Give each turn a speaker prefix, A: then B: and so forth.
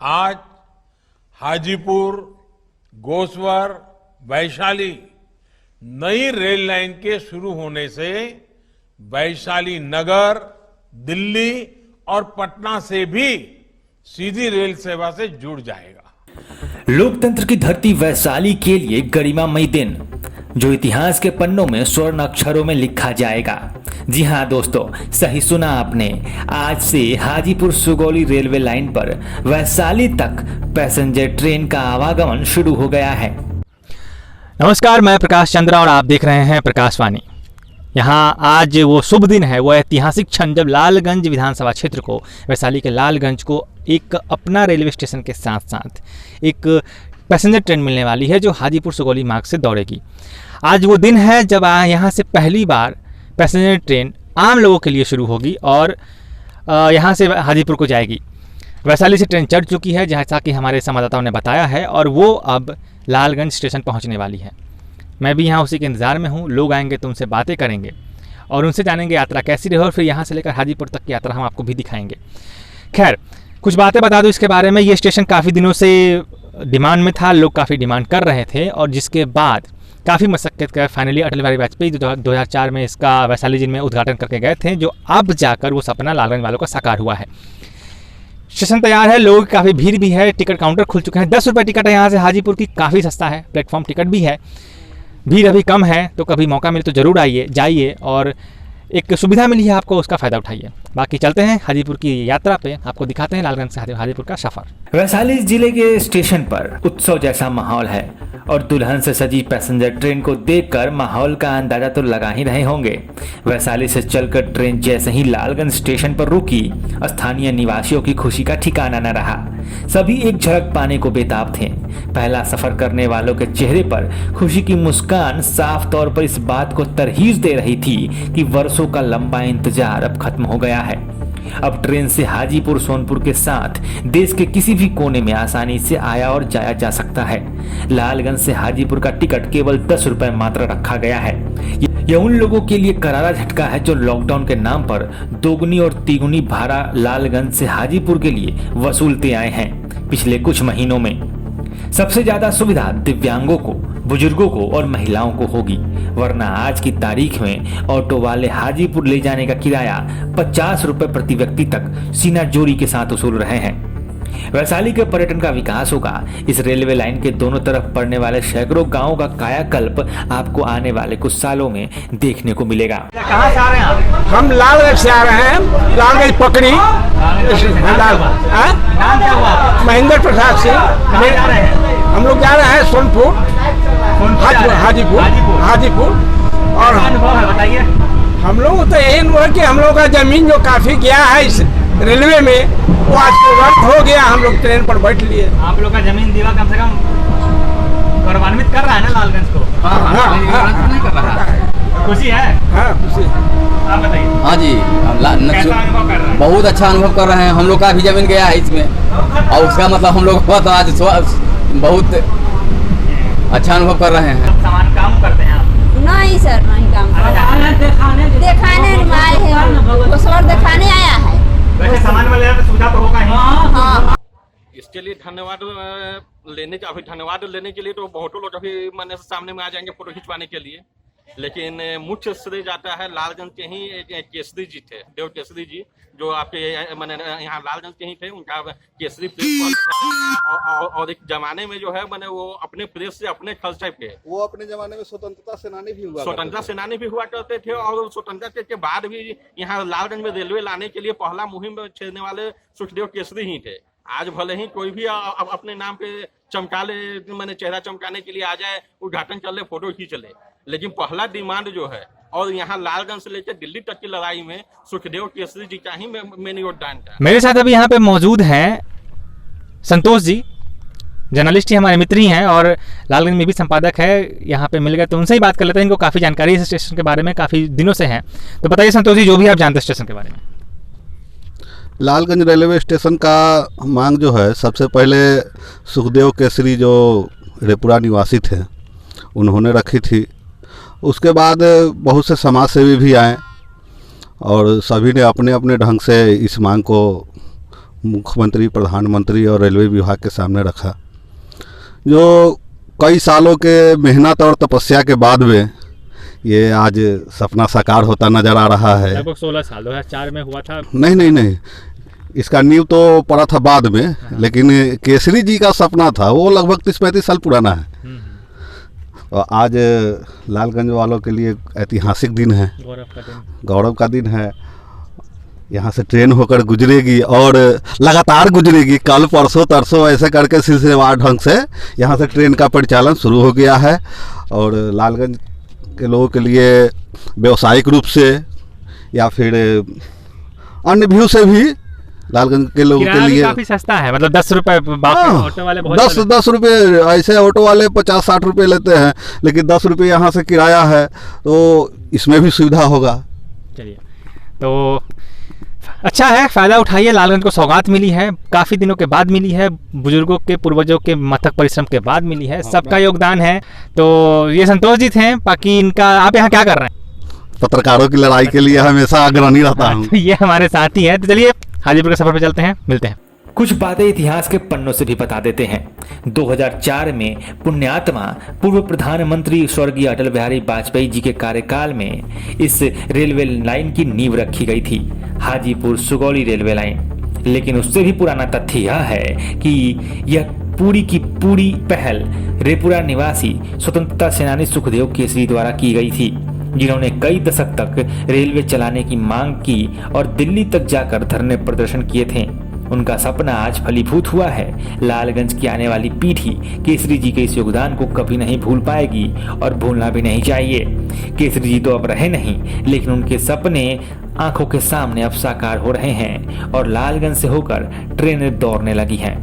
A: आज हाजीपुर, गोसवर, वैशाली नई rail line के शुरू होने से वैशाली नगर, दिल्ली और पटना से भी सीधी रेल सेवा से जुड़ जाएगा।
B: लोकतंत्र की धरती वैशाली के लिए गरिमामय दिन, जो इतिहास के पन्नों में स्वर्ण अक्षरों में लिखा जाएगा। जी हाँ दोस्तों, सही सुना आपने। आज से हाजीपुर सुगौली रेलवे लाइन पर वैशाली तक पैसेंजर ट्रेन का आवागमन शुरू हो गया है।
C: नमस्कार, मैं प्रकाश चंद्रा और आप देख रहे हैं प्रकाशवाणी। यहाँ आज वो शुभ दिन है, वो ऐतिहासिक क्षण जब लालगंज विधानसभा क्षेत्र को, वैशाली के लालगंज को एक अपना रेलवे स्टेशन के साथ साथ एक पैसेंजर ट्रेन मिलने वाली है जो हाजीपुर सुगौली मार्ग से दौड़ेगी। आज वो दिन है जब यहाँ से पहली बार पैसेंजर ट्रेन आम लोगों के लिए शुरू होगी और यहाँ से हाजीपुर को जाएगी। वैशाली से ट्रेन चढ़ चुकी है जैसा कि हमारे संवाददाताओं ने बताया है, और वो अब लालगंज स्टेशन पहुँचने वाली है। मैं भी यहाँ उसी के इंतज़ार में हूँ। लोग आएंगे तो उनसे बातें करेंगे और उनसे जानेंगे यात्रा कैसी रही और फिर यहाँ से लेकर हाजीपुर तक की यात्रा हम आपको भी दिखाएंगे। खैर, कुछ बातें बता दूँ इसके बारे में। ये स्टेशन काफ़ी दिनों से डिमांड में था, लोग काफ़ी डिमांड कर रहे थे और जिसके बाद काफ़ी मशक्क़त कर फाइनली अटल बिहारी वाजपेयी 2004 में इसका वैशाली जिले में उद्घाटन करके गए थे, जो अब जाकर वो सपना लालगंज वालों का साकार हुआ है। स्टेशन तैयार है, लोग काफ़ी भीड़ भी है, टिकट काउंटर खुल चुके हैं। 10 रुपये टिकट है यहाँ से हाजीपुर की, काफ़ी सस्ता है। प्लेटफॉर्म टिकट भी है। भीड़ अभी कम है, तो कभी मौका मिले तो ज़रूर आइए, जाइए और एक सुविधा मिली है आपको, उसका फ़ायदा उठाइए। बाकी चलते हैं हाजीपुर की यात्रा पे, आपको दिखाते हैं लालगंज से हाजीपुर का सफ़र।
B: वैशाली जिले के स्टेशन पर उत्सव जैसा माहौल है और दुल्हन से सजी पैसेंजर ट्रेन को देखकर माहौल का अंदाजा तो लगा ही रहे होंगे। वैशाली से चलकर ट्रेन जैसे ही लालगंज स्टेशन पर रुकी, स्थानीय निवासियों की खुशी का ठिकाना न रहा। सभी एक झलक पाने को बेताब थे। पहला सफर करने वालों के चेहरे पर खुशी की मुस्कान साफ तौर पर इस बात को तरहीज दे रही थी कि वर्षों का लंबा इंतजार अब खत्म हो गया है। अब ट्रेन से हाजीपुर, सोनपुर के साथ देश के किसी भी कोने में आसानी से आया और जाया जा सकता है। लालगंज से हाजीपुर का टिकट केवल 10 रुपए मात्र रखा गया है। यह उन लोगों के लिए करारा झटका है जो लॉकडाउन के नाम पर दोगुनी और तिगुनी भाड़ा लालगंज से हाजीपुर के लिए वसूलते आए हैं पिछले कुछ महीनों में। सबसे ज्यादा सुविधा दिव्यांगों को, बुजुर्गों को और महिलाओं को होगी, वरना आज की तारीख में ऑटो वाले हाजीपुर ले जाने का किराया 50 रुपए प्रति व्यक्ति तक सीना जोरी के साथ वसूल रहे हैं। वैशाली के पर्यटन का विकास होगा। इस रेलवे लाइन के दोनों तरफ पड़ने वाले सैकड़ों गांवों का कायाकल्प आपको आने वाले कुछ सालों में देखने को मिलेगा।
C: कहाँ से आ रहे हैं आप?
D: हम लालगंज से आ रहे हैं, लालगंज पकड़ी। महेंद्र प्रसाद सिंह। हम लोग जा रहे हैं सोनपुर, हाजीपुर। और
C: बताइए।
D: हम लोग तो यही हुआ कि हम लोग का जमीन जो काफी गया है इस रेलवे में, वो आज रद्द हो गया। हम लोग ट्रेन पर बैठ लिए।
C: आप लोग का जमीन दीवा कम से कम गौरवान्वित कर रहा है ना लालगंज को?
D: नहीं कर रहा है।
C: खुशी है?
D: हाँ, खुशी।
C: आप बताइए।
E: हाँ जी,
C: कैसा अनुभव कर रहे हैं?
E: बहुत अच्छा अनुभव कर रहे हैं। हम लोग का भी जमीन गया है इसमें, और उसका मतलब हम लोग तो आज बहुत अच्छा अनुभव कर रहे हैं।
C: सामान काम करते हैं आप?
F: नहीं सर, नहीं काम दिखाने आए हैं, गोसवर दिखाने आया है।
C: वैसे सामान वाले यहाँ पे सुविधा तो होगा ही।
F: हाँ।
G: इसके लिए धन्यवाद लेने के लिए तो बहुत लोग अभी मैंने सामने में आ जाएंगे फोटो खिंचवाने के लिए, लेकिन मुख्य श्रेय जाता है लालगंज के ही केसरी जी थे, देव केसरी जी, जो आपके मैंने यहाँ लालगंज के ही थे। उनका केसरी प्रेस और एक जमाने में जो है मैंने वो अपने प्रेस से अपने खर्च पे, वो अपने जमाने में स्वतंत्रता सेनानी भी हुआ करते थे। और स्वतंत्रता के बाद भी यहाँ लालगंज में रेलवे लाने के लिए पहला मुहिम छेड़ने वाले सुखदेव केसरी ही थे। आज भले ही कोई भी अपने नाम पे चमका ले, मैंने चेहरा चमकाने के लिए आ जाए, उद्घाटन कर ले, फोटो खींच ले, लेकिन पहला डिमांड जो है, और यहाँ लालगंज से लेकर दिल्ली तक की लड़ाई में सुखदेव केसरी जी का ही मेन योगदान था।
C: मेरे साथ अभी यहाँ पे मौजूद हैं संतोष जी, जर्नलिस्ट ही, हमारे मित्र ही हैं और लालगंज में भी संपादक है। यहाँ पे मिल गए तो उनसे ही बात कर लेते हैं। इनको काफ़ी जानकारी है इस स्टेशन के बारे में, काफ़ी दिनों से है। तो बताइए संतोष जी, जो भी आप जानते हैं स्टेशन के बारे में।
H: लालगंज रेलवे स्टेशन का मांग जो है, सबसे पहले सुखदेव केसरी जो रेपुरा निवासी थे उन्होंने रखी थी। उसके बाद बहुत से समाज सेवी भी आए और सभी ने अपने अपने ढंग से इस मांग को मुख्यमंत्री, प्रधानमंत्री और रेलवे विभाग के सामने रखा, जो कई सालों के मेहनत और तपस्या के बाद में ये आज सपना साकार होता नज़र आ रहा है।
C: लगभग 16 साल 2004 में हुआ था।
H: नहीं, इसका नींव तो पड़ा था बाद में, लेकिन केसरी जी का सपना था वो लगभग 30-35 साल पुराना है। और आज लालगंज वालों के लिए ऐतिहासिक दिन है, गौरव का दिन है। यहाँ से ट्रेन होकर गुजरेगी और लगातार गुजरेगी, कल परसों तरसों ऐसे करके सिलसिलेवार ढंग से यहाँ से ट्रेन का परिचालन शुरू हो गया है। और लालगंज के लोगों के लिए व्यावसायिक रूप से या फिर अन्य व्यू से भी लालगंज के लोगों के लिए
C: काफी सस्ता है, मतलब 10 रुपए। ऑटो वाले बहुत
H: 10 रुपये, ऐसे ऑटो वाले 50-60 रुपये लेते हैं, लेकिन 10 रुपये यहाँ से किराया है, तो इसमें भी सुविधा होगा।
C: चलिए, तो अच्छा है, फ़ायदा उठाइए। लालगंज को सौगात मिली है, काफ़ी दिनों के बाद मिली है, बुजुर्गों के पूर्वजों के मथक परिश्रम के बाद मिली है, सबका योगदान है। तो ये संतोष जी थे, बाकी इनका आप यहाँ क्या कर रहे हैं?
H: पत्रकारों की लड़ाई के लिए हमेशा अग्रणी रहता हूँ।
C: तो ये हमारे साथी हैं। तो चलिए हाजीपुर के सफर पे चलते हैं, मिलते हैं।
B: कुछ बातें इतिहास के पन्नों से भी बता देते हैं। 2004 में पुण्यात्मा पूर्व प्रधानमंत्री स्वर्गीय अटल बिहारी वाजपेयी जी के कार्यकाल में इस रेलवे लाइन की नींव रखी गई थी, हाजीपुर सुगौली रेलवे लाइन। लेकिन उससे भी पुराना तथ्य यह है कि यह पूरी की पूरी पहल रेपुरा निवासी स्वतंत्रता सेनानी सुखदेव केसरी द्वारा की गई थी, जिन्होंने कई दशक तक रेलवे चलाने की मांग की और दिल्ली तक जाकर धरने प्रदर्शन किए थे। उनका सपना आज फलीभूत हुआ है। लालगंज की आने वाली पीढ़ी केसरी जी के इस योगदान को कभी नहीं भूल पाएगी और भूलना भी नहीं चाहिए। केसरी जी तो अब रहे नहीं, लेकिन उनके सपने आंखों के सामने अब साकार हो रहे हैं और लालगंज से होकर ट्रेनें दौड़ने लगी हैं।